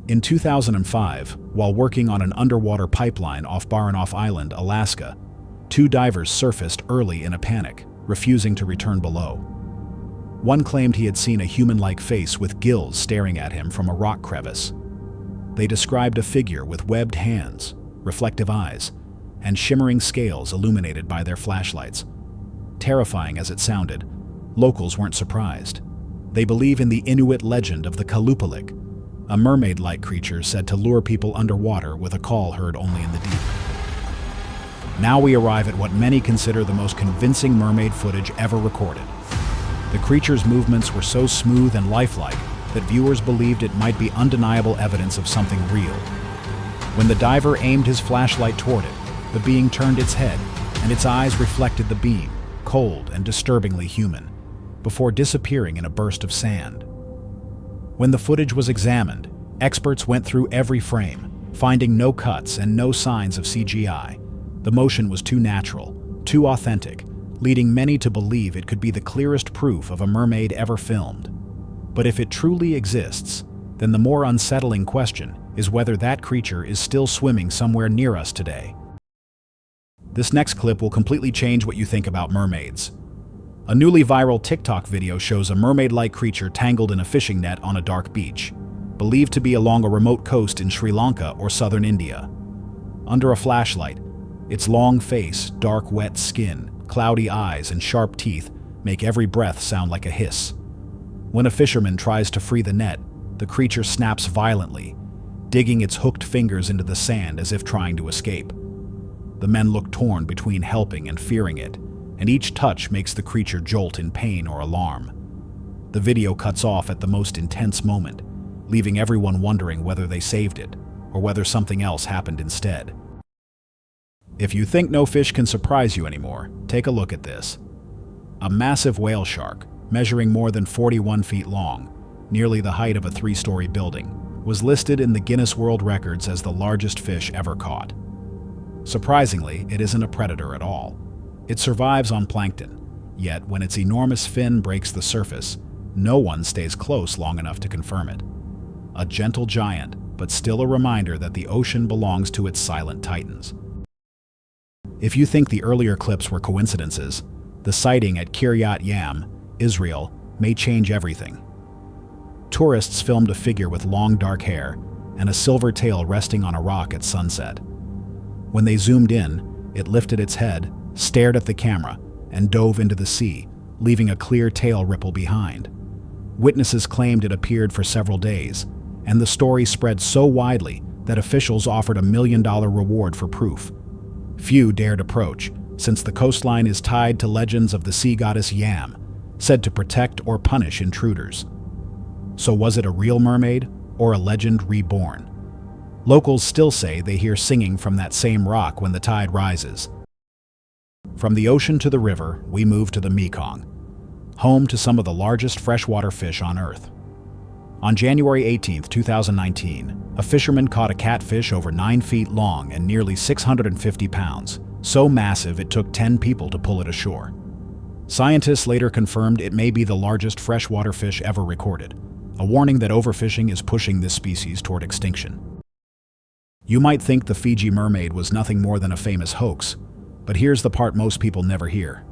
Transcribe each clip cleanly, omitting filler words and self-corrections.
In 2005, while working on an underwater pipeline off Baranof Island, Alaska, two divers surfaced early in a panic, refusing to return below. One claimed he had seen a human-like face with gills staring at him from a rock crevice. They described a figure with webbed hands, reflective eyes, and shimmering scales illuminated by their flashlights. Terrifying as it sounded, locals weren't surprised. They believe in the Inuit legend of the Kalupalik, a mermaid-like creature said to lure people underwater with a call heard only in the deep. Now we arrive at what many consider the most convincing mermaid footage ever recorded. The creature's movements were so smooth and lifelike that viewers believed it might be undeniable evidence of something real. When the diver aimed his flashlight toward it, the being turned its head, and its eyes reflected the beam, cold and disturbingly human, before disappearing in a burst of sand. When the footage was examined, experts went through every frame, finding no cuts and no signs of CGI. The motion was too natural, too authentic, leading many to believe it could be the clearest proof of a mermaid ever filmed. But if it truly exists, then the more unsettling question is whether that creature is still swimming somewhere near us today. This next clip will completely change what you think about mermaids. A newly viral TikTok video shows a mermaid-like creature tangled in a fishing net on a dark beach, believed to be along a remote coast in Sri Lanka or southern India. Under a flashlight, its long face, dark wet skin, cloudy eyes, and sharp teeth make every breath sound like a hiss. When a fisherman tries to free the net, the creature snaps violently, digging its hooked fingers into the sand as if trying to escape. The men look torn between helping and fearing it, and each touch makes the creature jolt in pain or alarm. The video cuts off at the most intense moment, leaving everyone wondering whether they saved it or whether something else happened instead. If you think no fish can surprise you anymore, take a look at this. A massive whale shark, measuring more than 41 feet long, nearly the height of a 3-story building, was listed in the Guinness World Records as the largest fish ever caught. Surprisingly, it isn't a predator at all. It survives on plankton, yet when its enormous fin breaks the surface, no one stays close long enough to confirm it. A gentle giant, but still a reminder that the ocean belongs to its silent titans. If you think the earlier clips were coincidences, the sighting at Kiryat Yam, Israel, may change everything. Tourists filmed a figure with long dark hair and a silver tail resting on a rock at sunset. When they zoomed in, it lifted its head, stared at the camera, and dove into the sea, leaving a clear tail ripple behind. Witnesses claimed it appeared for several days, and the story spread so widely that officials offered a $1 million reward for proof. Few dared approach, since the coastline is tied to legends of the sea goddess Yam, said to protect or punish intruders. So was it a real mermaid, or a legend reborn? Locals still say they hear singing from that same rock when the tide rises. From the ocean to the river, we move to the Mekong, home to some of the largest freshwater fish on Earth. On January 18, 2019, a fisherman caught a catfish over 9 feet long and nearly 650 pounds, so massive it took 10 people to pull it ashore. Scientists later confirmed it may be the largest freshwater fish ever recorded, a warning that overfishing is pushing this species toward extinction. You might think the Fiji mermaid was nothing more than a famous hoax, but here's the part most people never hear.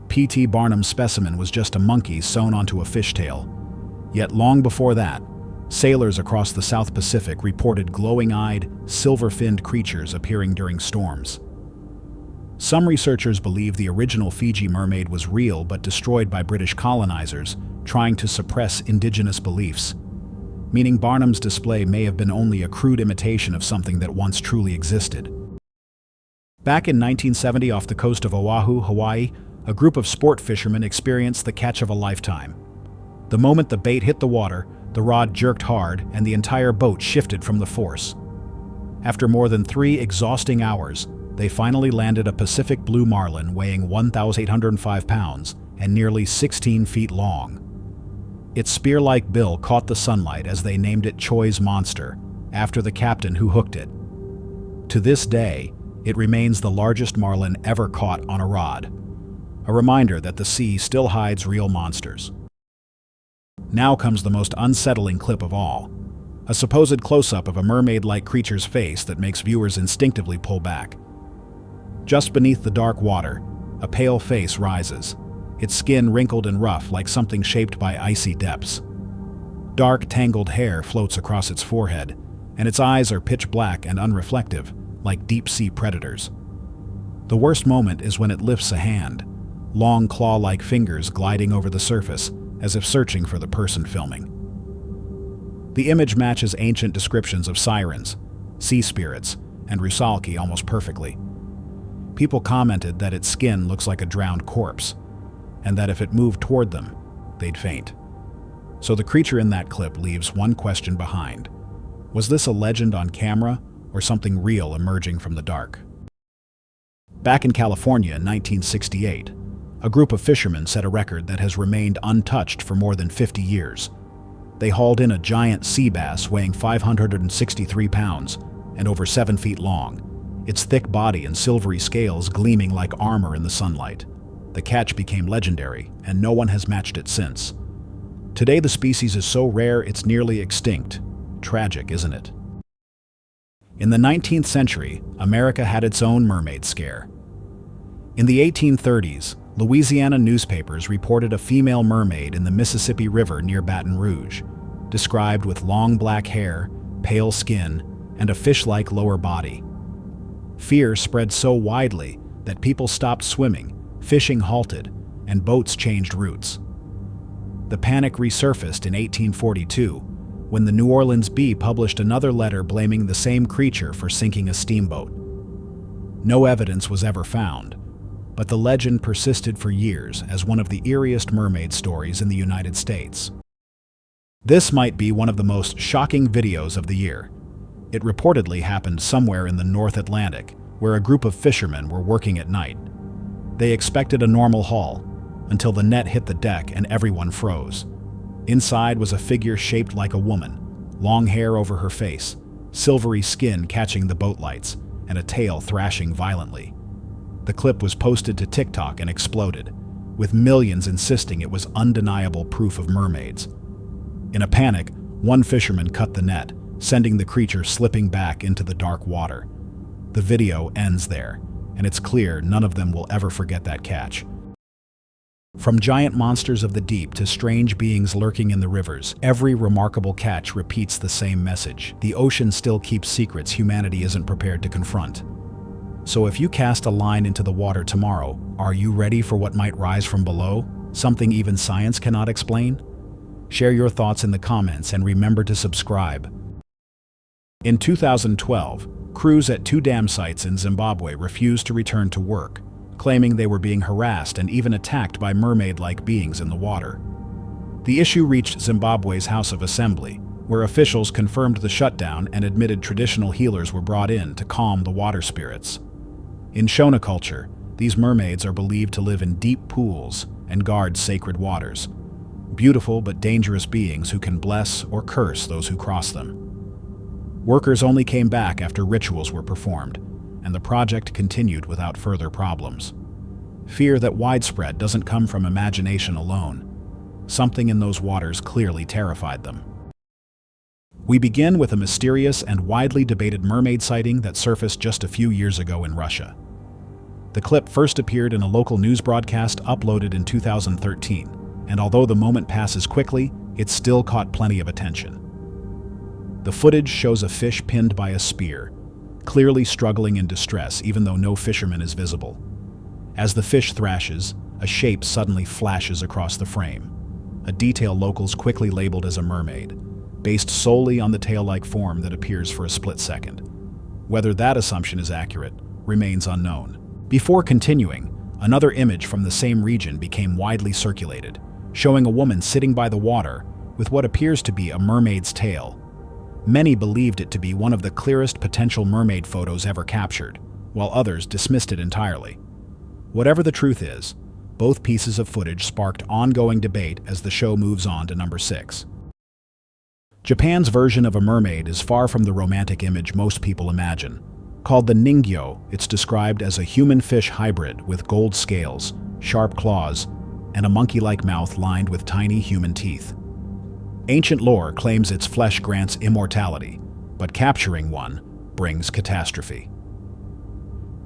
P.T. Barnum's specimen was just a monkey sewn onto a fishtail. Yet long before that, sailors across the South Pacific reported glowing-eyed, silver-finned creatures appearing during storms. Some researchers believe the original Fiji mermaid was real but destroyed by British colonizers trying to suppress indigenous beliefs, meaning Barnum's display may have been only a crude imitation of something that once truly existed. Back in 1970 off the coast of Oahu, Hawaii, a group of sport fishermen experienced the catch of a lifetime. The moment the bait hit the water, the rod jerked hard and the entire boat shifted from the force. After more than 3 exhausting hours, they finally landed a Pacific blue marlin weighing 1,805 pounds and nearly 16 feet long. Its spear-like bill caught the sunlight as they named it Choi's Monster, after the captain who hooked it. To this day, it remains the largest marlin ever caught on a rod, a reminder that the sea still hides real monsters. Now comes the most unsettling clip of all. a supposed close-up of a mermaid-like creature's face that makes viewers instinctively pull back. Just beneath the dark water, a pale face rises, its skin wrinkled and rough like something shaped by icy depths. Dark, tangled hair floats across its forehead, and its eyes are pitch black and unreflective, like deep-sea predators. The worst moment is when it lifts a hand, long claw-like fingers gliding over the surface as if searching for the person filming. The image matches ancient descriptions of sirens, sea spirits, and rusalki almost perfectly. People commented that its skin looks like a drowned corpse, and that if it moved toward them, they'd faint. So the creature in that clip leaves one question behind. Was this a legend on camera, or something real emerging from the dark? Back in California in 1968, a group of fishermen set a record that has remained untouched for more than 50 years. They hauled in a giant sea bass weighing 563 pounds and over 7 feet long, its thick body and silvery scales gleaming like armor in the sunlight. The catch became legendary, and no one has matched it since. Today the species is so rare it's nearly extinct. Tragic, isn't it? In the 19th century, America had its own mermaid scare. In the 1830s, Louisiana newspapers reported a female mermaid in the Mississippi River near Baton Rouge, described with long black hair, pale skin, and a fish-like lower body. Fear spread so widely that people stopped swimming, fishing halted, and boats changed routes. The panic resurfaced in 1842, when the New Orleans Bee published another letter blaming the same creature for sinking a steamboat. No evidence was ever found, but the legend persisted for years as one of the eeriest mermaid stories in the United States. This might be one of the most shocking videos of the year. It reportedly happened somewhere in the North Atlantic, where a group of fishermen were working at night. They expected a normal haul, until the net hit the deck and everyone froze. Inside was a figure shaped like a woman, long hair over her face, silvery skin catching the boat lights, and a tail thrashing violently. The clip was posted to TikTok and exploded, with millions insisting it was undeniable proof of mermaids. In a panic, one fisherman cut the net, sending the creature slipping back into the dark water. The video ends there, and it's clear none of them will ever forget that catch. From giant monsters of the deep to strange beings lurking in the rivers, every remarkable catch repeats the same message. The ocean still keeps secrets humanity isn't prepared to confront. So if you cast a line into the water tomorrow, are you ready for what might rise from below? Something even science cannot explain? Share your thoughts in the comments and remember to subscribe. In 2012, crews at 2 dam sites in Zimbabwe refused to return to work, claiming they were being harassed and even attacked by mermaid-like beings in the water. The issue reached Zimbabwe's House of Assembly, where officials confirmed the shutdown and admitted traditional healers were brought in to calm the water spirits. In Shona culture, these mermaids are believed to live in deep pools and guard sacred waters, beautiful but dangerous beings who can bless or curse those who cross them. Workers only came back after rituals were performed, and the project continued without further problems. Fear that widespread doesn't come from imagination alone. Something in those waters clearly terrified them. We begin with a mysterious and widely debated mermaid sighting that surfaced just a few years ago in Russia. The clip first appeared in a local news broadcast uploaded in 2013, and although the moment passes quickly, it still caught plenty of attention. The footage shows a fish pinned by a spear, clearly struggling in distress even though no fisherman is visible. As the fish thrashes, a shape suddenly flashes across the frame, a detail locals quickly labeled as a mermaid, based solely on the tail-like form that appears for a split second. Whether that assumption is accurate remains unknown. Before continuing, another image from the same region became widely circulated, showing a woman sitting by the water with what appears to be a mermaid's tail. Many believed it to be one of the clearest potential mermaid photos ever captured, while others dismissed it entirely. Whatever the truth is, both pieces of footage sparked ongoing debate as the show moves on to number 6. Japan's version of a mermaid is far from the romantic image most people imagine. Called the ningyo, it's described as a human-fish hybrid with gold scales, sharp claws, and a monkey-like mouth lined with tiny human teeth. Ancient lore claims its flesh grants immortality, but capturing one brings catastrophe.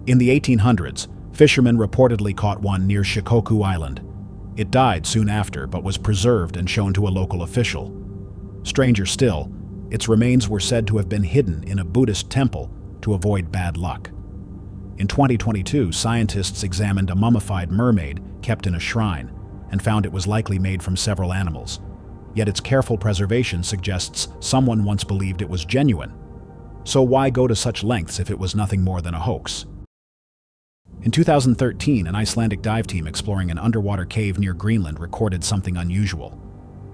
In the 1800s, fishermen reportedly caught one near Shikoku Island. It died soon after, but was preserved and shown to a local official. Stranger still, its remains were said to have been hidden in a Buddhist temple to avoid bad luck. In 2022, scientists examined a mummified mermaid kept in a shrine and found it was likely made from several animals. Yet its careful preservation suggests someone once believed it was genuine. So why go to such lengths if it was nothing more than a hoax? In 2013, an Icelandic dive team exploring an underwater cave near Greenland recorded something unusual.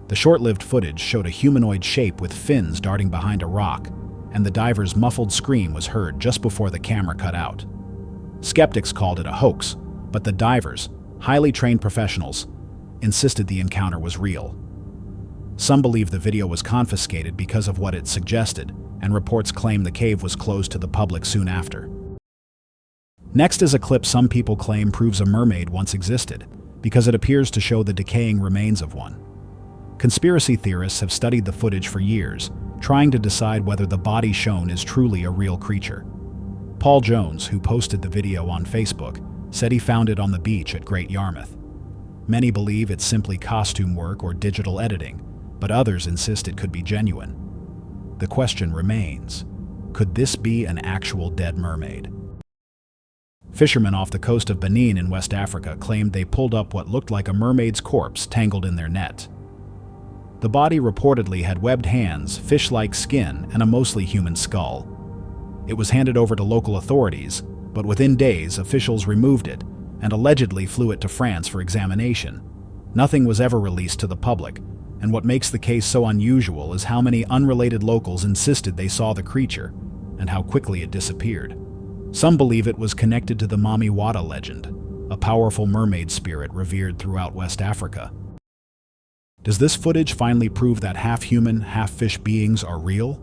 The short-lived footage showed a humanoid shape with fins darting behind a rock, and the diver's muffled scream was heard just before the camera cut out. Skeptics called it a hoax, but the divers, highly trained professionals, insisted the encounter was real. Some believe the video was confiscated because of what it suggested, and reports claim the cave was closed to the public soon after. Next is a clip some people claim proves a mermaid once existed, because it appears to show the decaying remains of one. Conspiracy theorists have studied the footage for years, trying to decide whether the body shown is truly a real creature. Paul Jones, who posted the video on Facebook, said he found it on the beach at Great Yarmouth. Many believe it's simply costume work or digital editing, but others insist it could be genuine. The question remains, could this be an actual dead mermaid? Fishermen off the coast of Benin in West Africa claimed they pulled up what looked like a mermaid's corpse tangled in their net. The body reportedly had webbed hands, fish-like skin, and a mostly human skull. It was handed over to local authorities, but within days officials removed it and allegedly flew it to France for examination. Nothing was ever released to the public, and what makes the case so unusual is how many unrelated locals insisted they saw the creature and how quickly it disappeared. Some believe it was connected to the Mami Wata legend, a powerful mermaid spirit revered throughout West Africa. Does this footage finally prove that half-human, half-fish beings are real?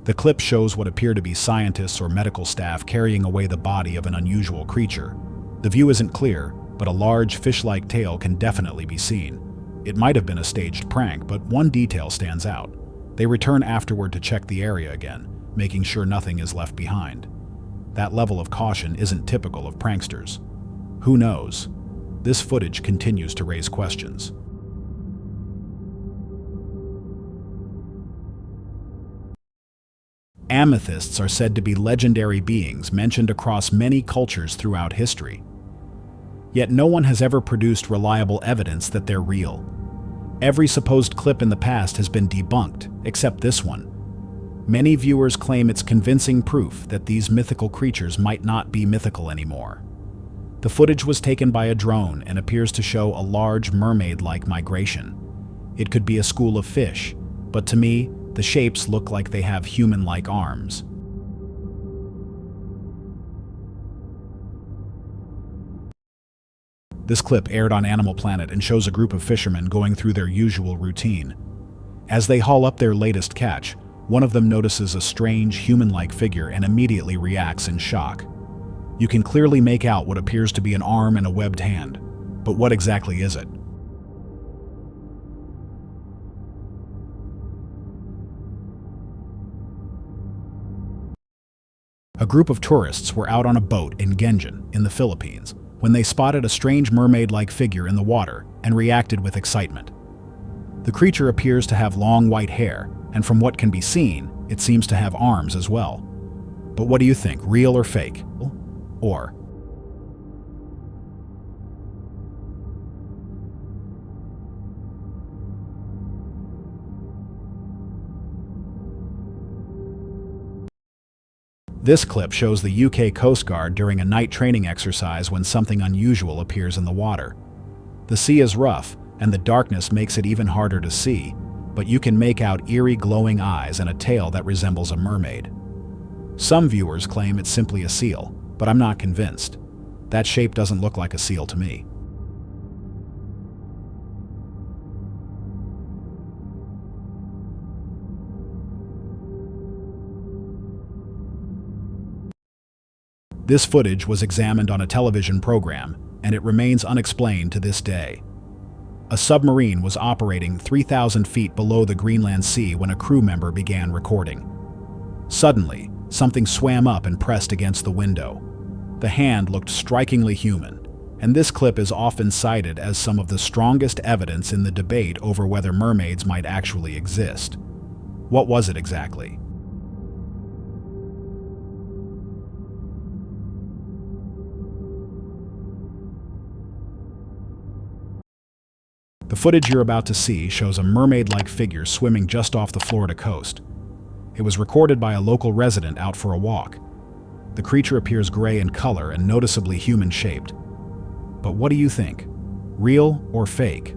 The clip shows what appear to be scientists or medical staff carrying away the body of an unusual creature. The view isn't clear, but a large fish-like tail can definitely be seen. It might have been a staged prank, but one detail stands out. They return afterward to check the area again, making sure nothing is left behind. That level of caution isn't typical of pranksters. Who knows? This footage continues to raise questions. Amethysts are said to be legendary beings mentioned across many cultures throughout history. Yet no one has ever produced reliable evidence that they're real. Every supposed clip in the past has been debunked, except this one. Many viewers claim it's convincing proof that these mythical creatures might not be mythical anymore. The footage was taken by a drone and appears to show a large mermaid-like migration. It could be a school of fish, but to me, the shapes look like they have human-like arms. This clip aired on Animal Planet and shows a group of fishermen going through their usual routine. As they haul up their latest catch, one of them notices a strange, human-like figure and immediately reacts in shock. You can clearly make out what appears to be an arm and a webbed hand, but what exactly is it? A group of tourists were out on a boat in Genjin, in the Philippines, when they spotted a strange mermaid-like figure in the water and reacted with excitement. The creature appears to have long white hair, and from what can be seen, it seems to have arms as well. But what do you think, real or fake? Or this clip shows the UK Coast Guard during a night training exercise when something unusual appears in the water. The sea is rough, and the darkness makes it even harder to see, but you can make out eerie glowing eyes and a tail that resembles a mermaid. Some viewers claim it's simply a seal, but I'm not convinced. That shape doesn't look like a seal to me. This footage was examined on a television program, and it remains unexplained to this day. A submarine was operating 3,000 feet below the Greenland Sea when a crew member began recording. Suddenly, something swam up and pressed against the window. The hand looked strikingly human, and this clip is often cited as some of the strongest evidence in the debate over whether mermaids might actually exist. What was it exactly? The footage you're about to see shows a mermaid-like figure swimming just off the Florida coast. It was recorded by a local resident out for a walk. The creature appears gray in color and noticeably human-shaped. But what do you think? Real or fake?